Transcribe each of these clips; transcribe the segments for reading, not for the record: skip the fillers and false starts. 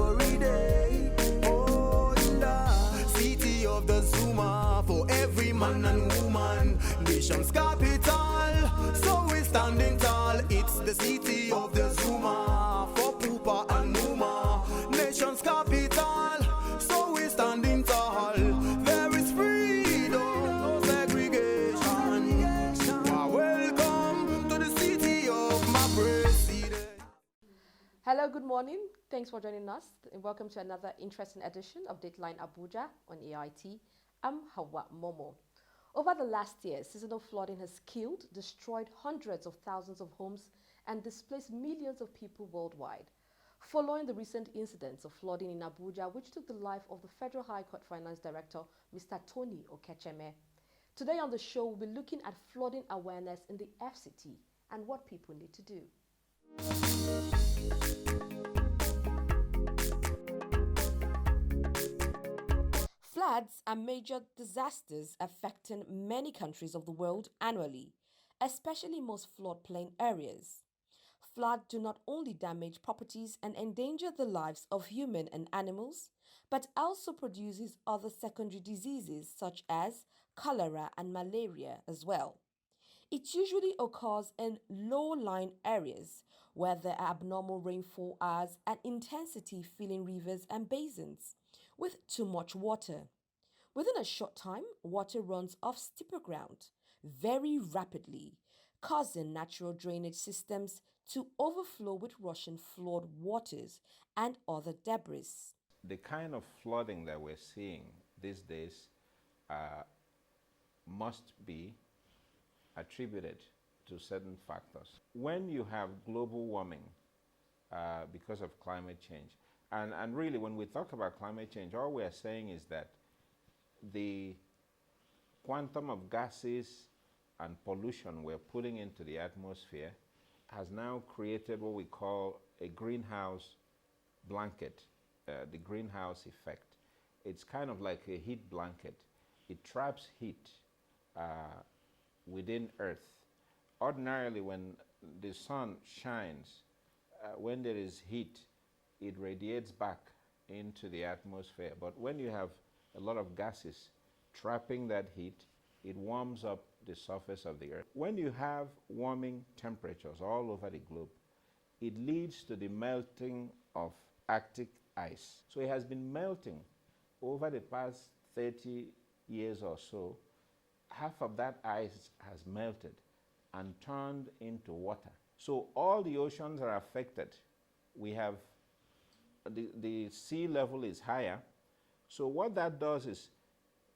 every day. Oh, in the city of the Zuma, for every man and woman, nation's capital. So we're standing tall. It's the city of the Zuma, for Pupa and Numa, nation's capital. So we're standing tall. There is freedom, no segregation. Welcome to the city of my president. Hello, good morning. Thanks for joining us and welcome to another interesting edition of Dateline Abuja on AIT. I'm Hawa Momo. Over the last year, seasonal flooding has killed, destroyed hundreds of thousands of homes and displaced millions of people worldwide. Following the recent incidents of flooding in Abuja, which took the life of the Federal High Court Finance Director, Mr. Tony Okecheme. Today on the show, we'll be looking at flooding awareness in the FCT and what people need to do. Floods are major disasters affecting many countries of the world annually, especially most floodplain areas. Floods do not only damage properties and endanger the lives of human and animals, but also produces other secondary diseases such as cholera and malaria as well. It usually occurs in low-lying areas where there are abnormal rainfall hours and intensity filling rivers and basins with too much water. Within a short time, water runs off steeper ground very rapidly, causing natural drainage systems to overflow with rushing flood waters and other debris. The kind of flooding that we're seeing these days must be attributed to certain factors. When you have global warming because of climate change, and really when we talk about climate change, all we are saying is that the quantum of gases and pollution we're putting into the atmosphere has now created what we call a greenhouse blanket, the greenhouse effect. It's kind of like a heat blanket. It traps heat within Earth. Ordinarily, when the sun shines, when there is heat, it radiates back into the atmosphere. But when you have a lot of gases trapping that heat, it warms up the surface of the Earth. When you have warming temperatures all over the globe, it leads to the melting of Arctic ice. So it has been melting over the past 30 years or so. Half of that ice has melted and turned into water. So all the oceans are affected. We have the sea level is higher. So what that does is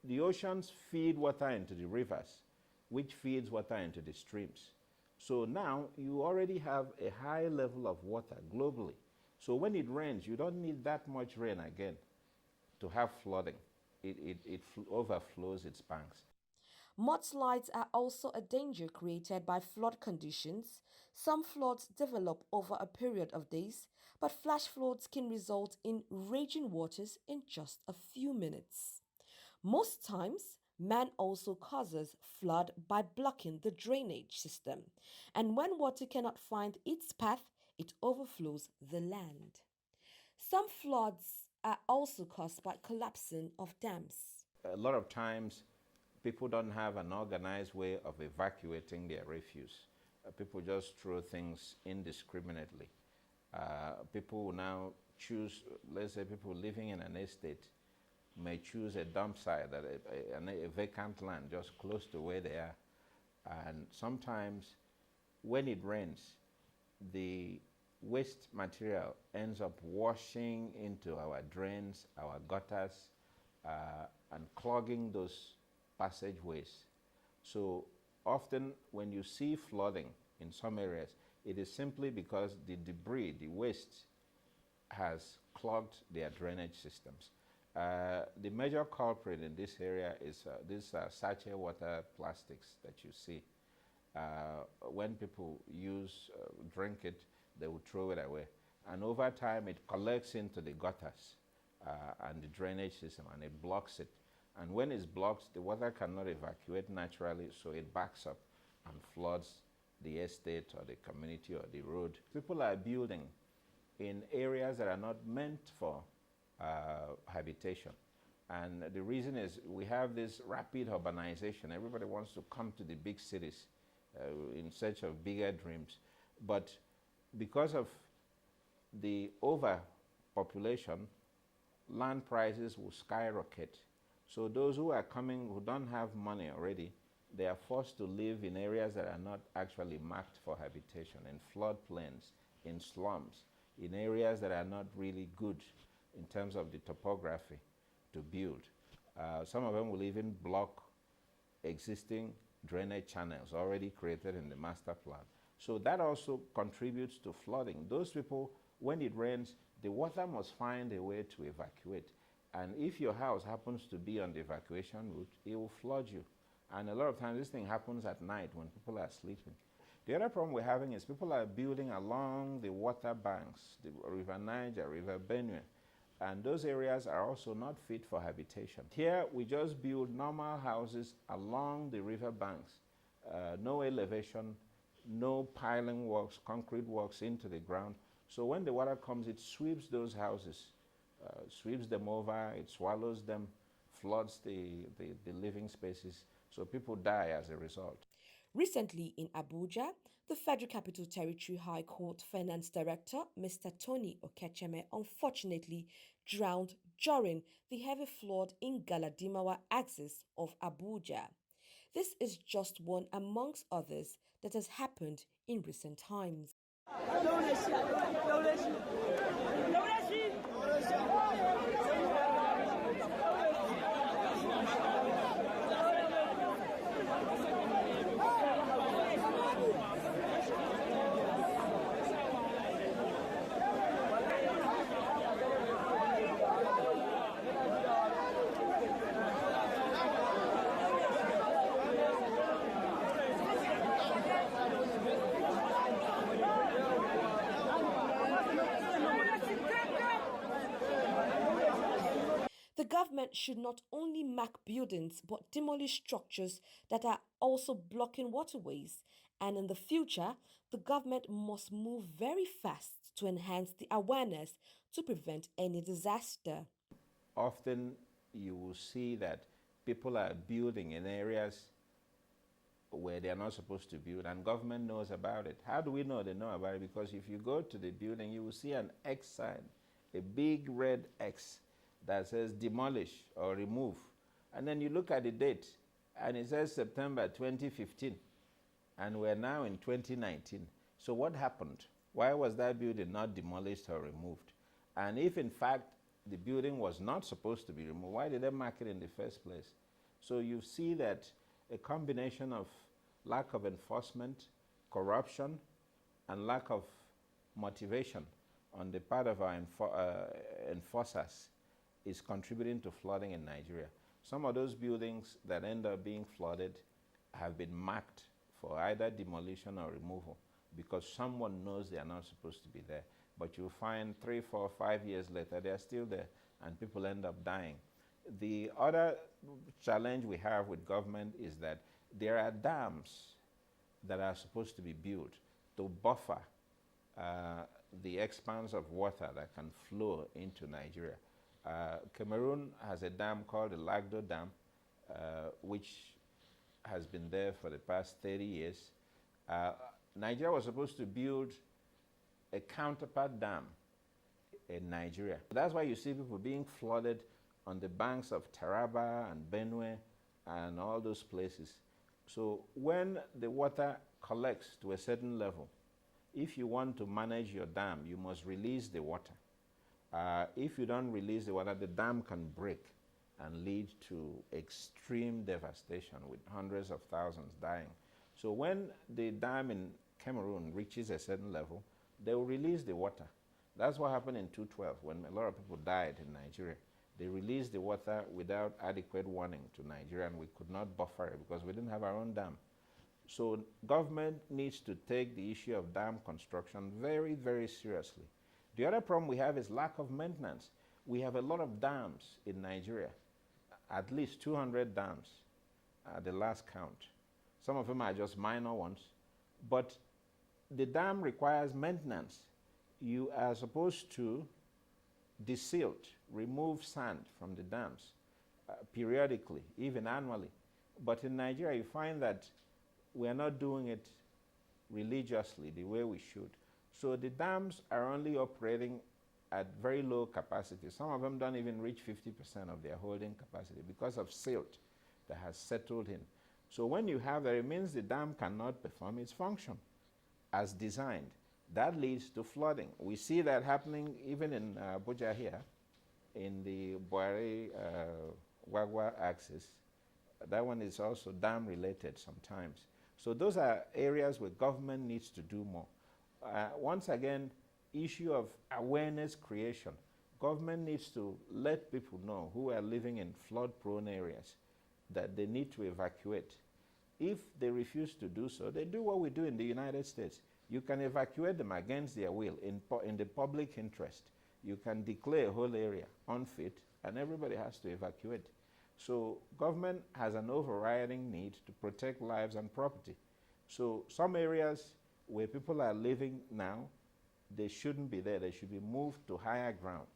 the oceans feed water into the rivers, which feeds water into the streams. So now you already have a high level of water globally. So when it rains, you don't need that much rain again to have flooding. It overflows its banks. Mudslides are also a danger created by flood conditions. Some floods develop over a period of days, but flash floods can result in raging waters in just a few minutes. Most times, man also causes flood by blocking the drainage system, and when water cannot find its path, it overflows the land. Some floods are also caused by collapsing of dams. A lot of times, people don't have an organized way of evacuating their refuse. People just throw things indiscriminately. People will now choose, let's say people living in an estate may choose a dump site, that a vacant land just close to where they are. And sometimes when it rains, the waste material ends up washing into our drains, our gutters, and clogging those passageways. So often when you see flooding in some areas, it is simply because the debris, the waste, has clogged their drainage systems. The major culprit in this area is these sachet water plastics that you see. When people drink it, they will throw it away. And over time, it collects into the gutters and the drainage system, and it blocks it. And when it's blocked, the water cannot evacuate naturally, so it backs up and floods the estate or the community or the road. People are building in areas that are not meant for habitation. And the reason is we have this rapid urbanization. Everybody wants to come to the big cities in search of bigger dreams. But because of the overpopulation, land prices will skyrocket. So those who are coming who don't have money already, they are forced to live in areas that are not actually marked for habitation, in floodplains, in slums, in areas that are not really good in terms of the topography to build. Some of them will even block existing drainage channels already created in the master plan. So that also contributes to flooding. Those people, when it rains, the water must find a way to evacuate. And if your house happens to be on the evacuation route, it will flood you. And a lot of times this thing happens at night when people are sleeping. The other problem we're having is people are building along the water banks, the River Niger, River Benue, and those areas are also not fit for habitation. Here we just build normal houses along the river banks, no elevation, no piling works, concrete works into the ground. So when the water comes, it sweeps those houses, sweeps them over, it swallows them, floods the living spaces. So people die as a result. Recently in Abuja, the Federal Capital Territory High Court Finance Director, Mr. Tony Okecheme, unfortunately drowned during the heavy flood in Galadimawa axis of Abuja. This is just one amongst others that has happened in recent times. The government should not only mark buildings but demolish structures that are also blocking waterways. And in the future, the government must move very fast to enhance the awareness to prevent any disaster. Often you will see that people are building in areas where they are not supposed to build, and government knows about it. How do we know they know about it? Because if you go to the building, you will see an X sign, a big red X that says demolish or remove. And then you look at the date, and it says September 2015, and we're now in 2019. So what happened? Why was that building not demolished or removed? And if in fact the building was not supposed to be removed, why did they mark it in the first place? So you see that a combination of lack of enforcement, corruption, and lack of motivation on the part of our enforcers is contributing to flooding in Nigeria. Some of those buildings that end up being flooded have been marked for either demolition or removal because someone knows they are not supposed to be there. But you'll find 3, 4, 5 years later, they're still there, and people end up dying. The other challenge we have with government is that there are dams that are supposed to be built to buffer the expanse of water that can flow into Nigeria. Cameroon has a dam called the Lagdo Dam, which has been there for the past 30 years. Nigeria was supposed to build a counterpart dam in Nigeria. That's why you see people being flooded on the banks of Taraba and Benue and all those places. So when the water collects to a certain level, if you want to manage your dam, you must release the water. If you don't release the water, the dam can break and lead to extreme devastation with hundreds of thousands dying. So when the dam in Cameroon reaches a certain level, they will release the water. That's what happened in 2012 when a lot of people died in Nigeria. They released the water without adequate warning to Nigeria, and we could not buffer it because we didn't have our own dam. So government needs to take the issue of dam construction very, very seriously. The other problem we have is lack of maintenance. We have a lot of dams in Nigeria, at least 200 dams at the last count. Some of them are just minor ones, but the dam requires maintenance. you are supposed to desilt, remove sand from the dams periodically, even annually. But in Nigeria, you find that we are not doing it religiously the way we should. So the dams are only operating at very low capacity. Some of them don't even reach 50% of their holding capacity because of silt that has settled in. So when you have that, it means the dam cannot perform its function as designed. That leads to flooding. We see that happening even in Abuja here, in the Buhari-Wagwa axis. That one is also dam related sometimes. So those are areas where government needs to do more. Once again, issue of awareness creation. Government needs to let people know who are living in flood-prone areas that they need to evacuate. If they refuse to do so, they do what we do in the United States. You can evacuate them against their will in the public interest. You can declare a whole area unfit, and everybody has to evacuate. So government has an overriding need to protect lives and property. So some areas where people are living now, they shouldn't be there. They should be moved to higher ground,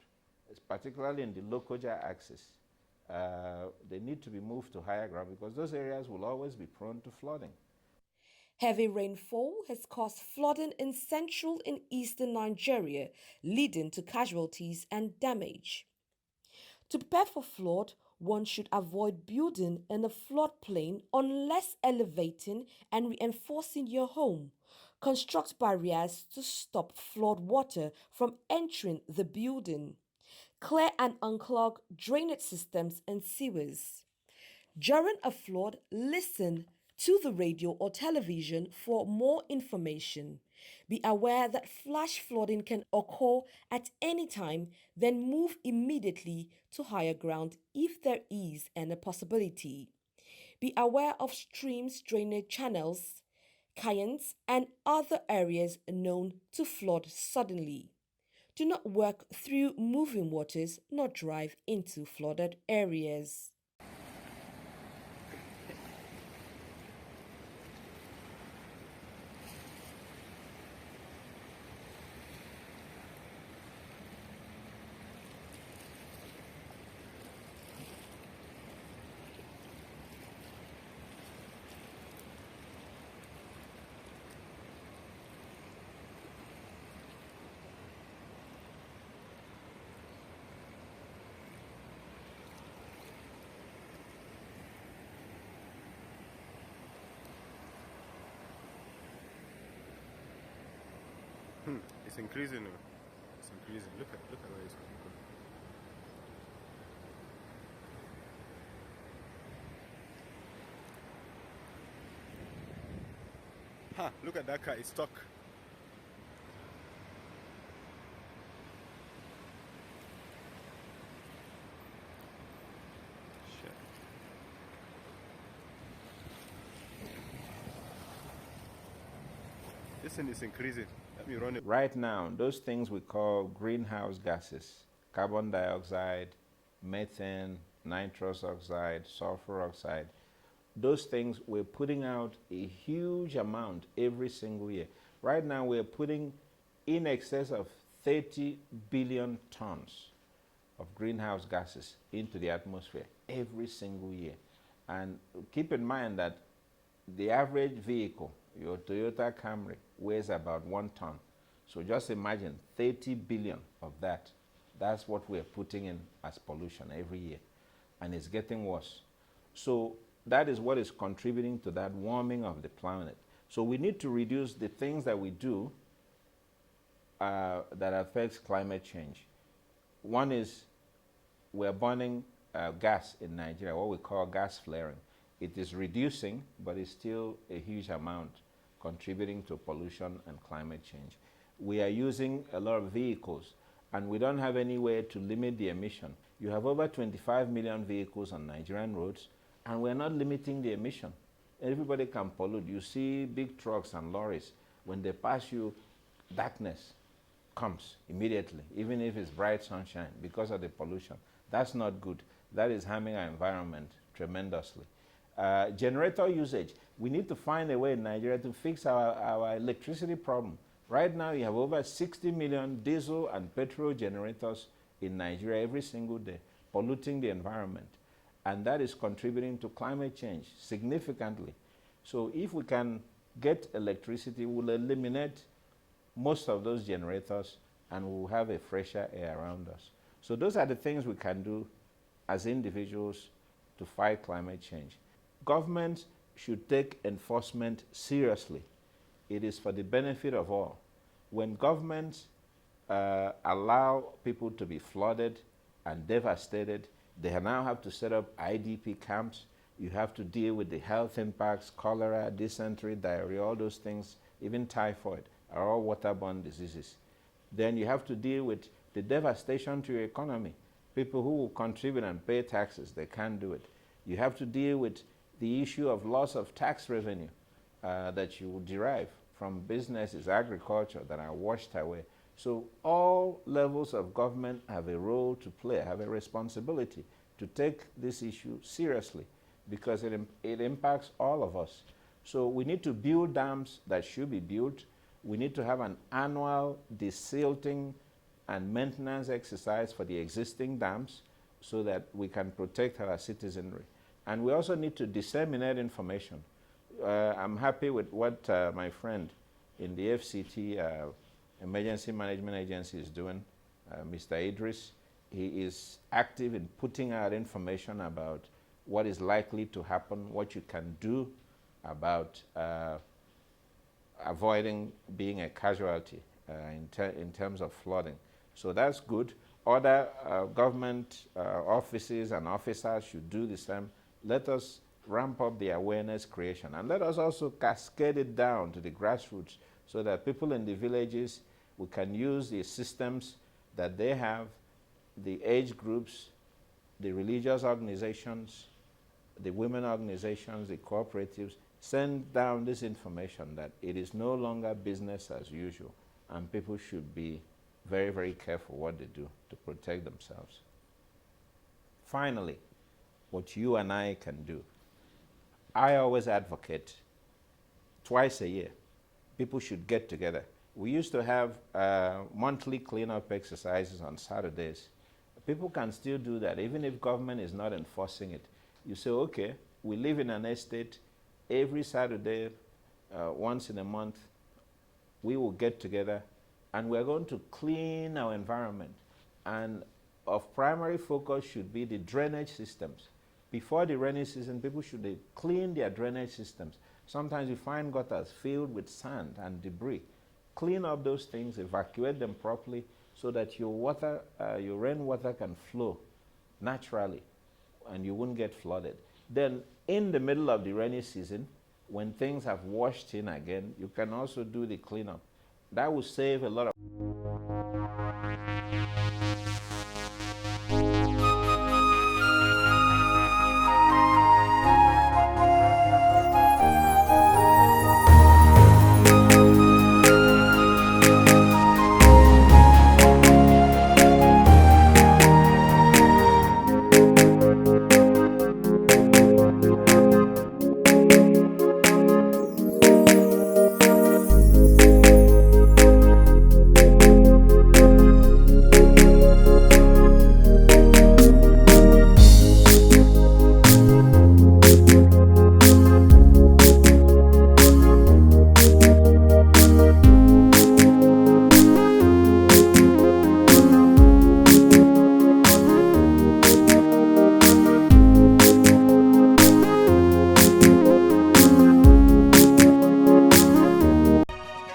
particularly in the Lokoja axis. They need to be moved to higher ground because those areas will always be prone to flooding. Heavy rainfall has caused flooding in central and eastern Nigeria, leading to casualties and damage. To prepare for flood, one should avoid building in a floodplain unless elevating and reinforcing your home. Construct barriers to stop flood water from entering the building. Clear and unclog drainage systems and sewers. During a flood, listen to the radio or television for more information. Be aware that flash flooding can occur at any time, then move immediately to higher ground if there is any possibility. Be aware of streams, drainage channels, canyons, and other areas known to flood suddenly. Do not work through moving waters, nor drive into flooded areas. It's increasing. It's increasing. Look at where it's coming from. Ha! Look at that car. It's stuck. Shit. This thing is increasing. Let me run it. Right now, those things we call greenhouse gases, carbon dioxide, methane, nitrous oxide, sulfur oxide, those things we're putting out a huge amount every single year. Right now, we're putting in excess of 30 billion tons of greenhouse gases into the atmosphere every single year. And keep in mind that the average vehicle, your Toyota Camry, weighs about 1 ton. So just imagine 30 billion of that. That's what we're putting in as pollution every year. And it's getting worse. So that is what is contributing to that warming of the planet. So we need to reduce the things that we do that affects climate change. One is we're burning gas in Nigeria, what we call gas flaring. It is reducing, but it's still a huge amount contributing to pollution and climate change. We are using a lot of vehicles, and we don't have any way to limit the emission. You have over 25 million vehicles on Nigerian roads, and we're not limiting the emission. Everybody can pollute. You see big trucks and lorries, when they pass you, darkness comes immediately, even if it's bright sunshine, because of the pollution. That's not good. That is harming our environment tremendously. Generator usage. We need to find a way in Nigeria to fix our electricity problem. Right now, you have over 60 million diesel and petrol generators in Nigeria every single day, polluting the environment. And that is contributing to climate change significantly. So if we can get electricity, we'll eliminate most of those generators and we'll have a fresher air around us. So those are the things we can do as individuals to fight climate change. Governments should take enforcement seriously. It is for the benefit of all. When governments allow people to be flooded and devastated, they now have to set up IDP camps. You have to deal with the health impacts, cholera, dysentery, diarrhea, all those things, even typhoid, are all waterborne diseases. Then you have to deal with the devastation to your economy. People who will contribute and pay taxes, they can't do it. You have to deal with the issue of loss of tax revenue that you will derive from businesses, agriculture that are washed away. So all levels of government have a role to play, have a responsibility to take this issue seriously because it impacts all of us. So we need to build dams that should be built. We need to have an annual desilting and maintenance exercise for the existing dams so that we can protect our citizenry. And we also need to disseminate information. I'm happy with what my friend in the FCT Emergency Management Agency is doing, Mr. Idris. He is active in putting out information about what is likely to happen, what you can do about avoiding being a casualty in terms of flooding. So that's good. Other government offices and officers should do the same. Let us ramp up the awareness creation, and let us also cascade it down to the grassroots so that people in the villages, we can use the systems that they have, the age groups, the religious organizations, the women organizations, the cooperatives, send down this information that it is no longer business as usual, and people should be very, very careful what they do to protect themselves. Finally, what you and I can do. I always advocate twice a year, people should get together. We used to have monthly cleanup exercises on Saturdays. People can still do that, even if government is not enforcing it. You say, okay, we live in an estate. Every Saturday, once in a month, we will get together and we're going to clean our environment. And of primary focus should be the drainage systems. Before the rainy season, people should clean their drainage systems. Sometimes you find gutters filled with sand and debris. Clean up those things, evacuate them properly so that your water, your rainwater can flow naturally and you won't get flooded. Then in the middle of the rainy season, when things have washed in again, you can also do the cleanup. That will save a lot of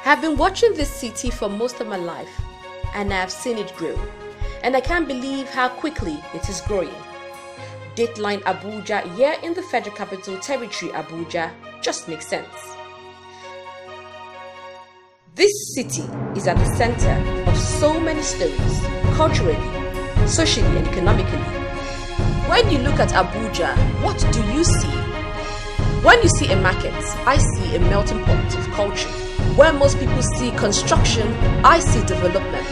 I've been watching this city for most of my life and I've seen it grow, and I can't believe how quickly it is growing. Dateline Abuja here in the Federal Capital Territory Abuja just makes sense. This city is at the center of so many stories, culturally, socially and economically. When you look at Abuja, what do you see? When you see a market, I see a melting pot of culture. Where most people see construction, I see development.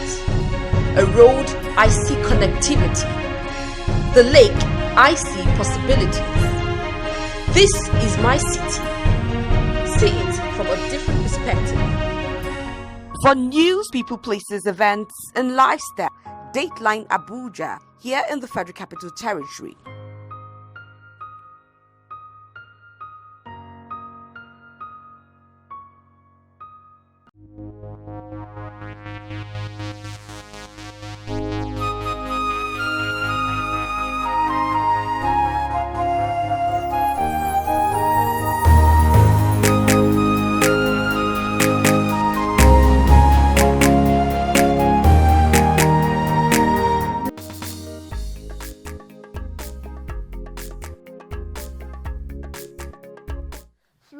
A road, I see connectivity. The lake, I see possibilities. This is my city. See it from a different perspective. For news, people, places, events, and lifestyle, Dateline Abuja, here in the Federal Capital Territory.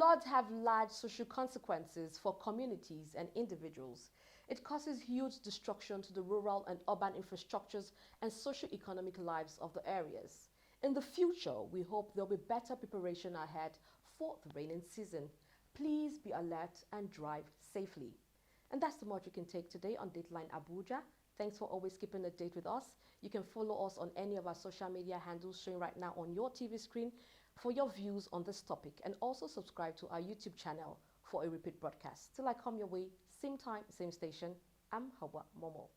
Floods have large social consequences for communities and individuals. It causes huge destruction to the rural and urban infrastructures and socio-economic lives of the areas. In the future, we hope there will be better preparation ahead for the rainy season. Please be alert and drive safely. And that's the much we can take today on Dateline Abuja. Thanks for always keeping a date with us. You can follow us on any of our social media handles showing right now on your TV screen for your views on this topic, and also subscribe to our YouTube channel for a repeat broadcast. Till I come your way, same time, same station, I'm Hawa Momo.